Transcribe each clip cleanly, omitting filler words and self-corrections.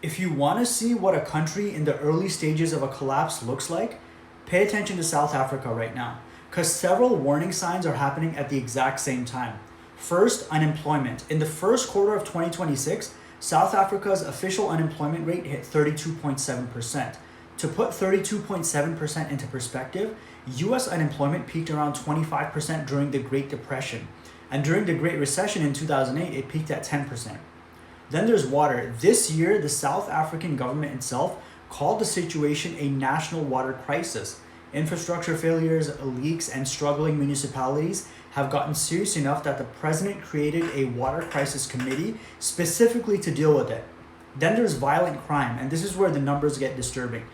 If you want to see what a country in the early stages of a collapse looks like, pay attention to South Africa right now, because several warning signs are happening at the exact same time. First, unemployment. In the first quarter of 2026, South Africa's official unemployment rate hit 32.7%. To put 32.7% into perspective, US unemployment peaked around 25% during the Great Depression. And during the Great Recession in 2008, it peaked at 10%. Then there's water. This year, the South African government itself called the situation a national water crisis. Infrastructure failures, leaks, and struggling municipalities have gotten serious enough that the president created a water crisis committee specifically to deal with it. Then there's violent crime, and this is where the numbers get disturbing.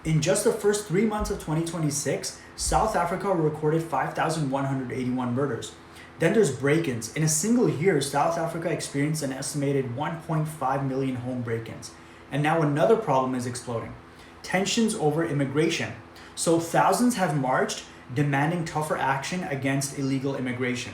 In just the first 3 months of 2026, South Africa recorded 5,181 murders. Then there's break-ins. In a single year, South Africa experienced an estimated 1.5 million home break-ins. And now another problem is exploding. Tensions over immigration. So thousands have marched demanding tougher action against illegal immigration.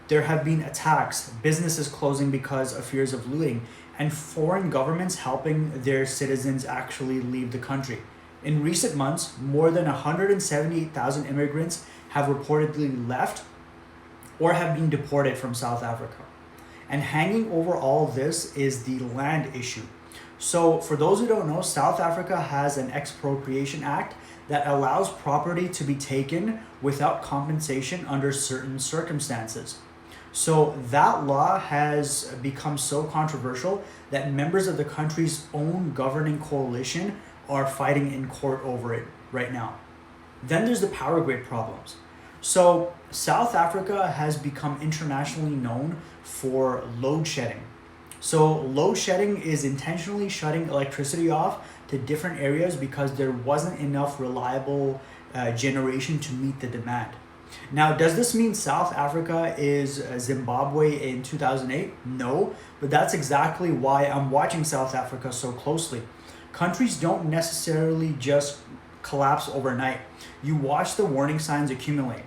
There have been attacks, businesses closing because of fears of looting, and foreign governments helping their citizens actually leave the country. In recent months, more than 178,000 immigrants have reportedly left or have been deported from South Africa. And hanging over all this is the land issue. So for those who don't know, South Africa has an expropriation act that allows property to be taken without compensation under certain circumstances. So that law has become so controversial that members of the country's own governing coalition are fighting in court over it right now. Then there's the power grid problems. So South Africa has become internationally known for load shedding. So load shedding is intentionally shutting electricity off to different areas because there wasn't enough reliable generation to meet the demand. Now, does this mean South Africa is Zimbabwe in 2008? No, but that's exactly why I'm watching South Africa so closely. Countries don't necessarily just collapse overnight. You watch the warning signs accumulate.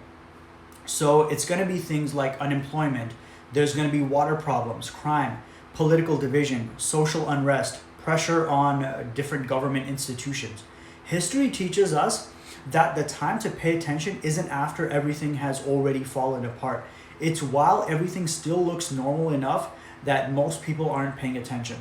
So it's going to be things like unemployment, there's going to be water problems, crime, political division, social unrest, pressure on different government institutions. History teaches us that the time to pay attention isn't after everything has already fallen apart. It's while everything still looks normal enough that most people aren't paying attention.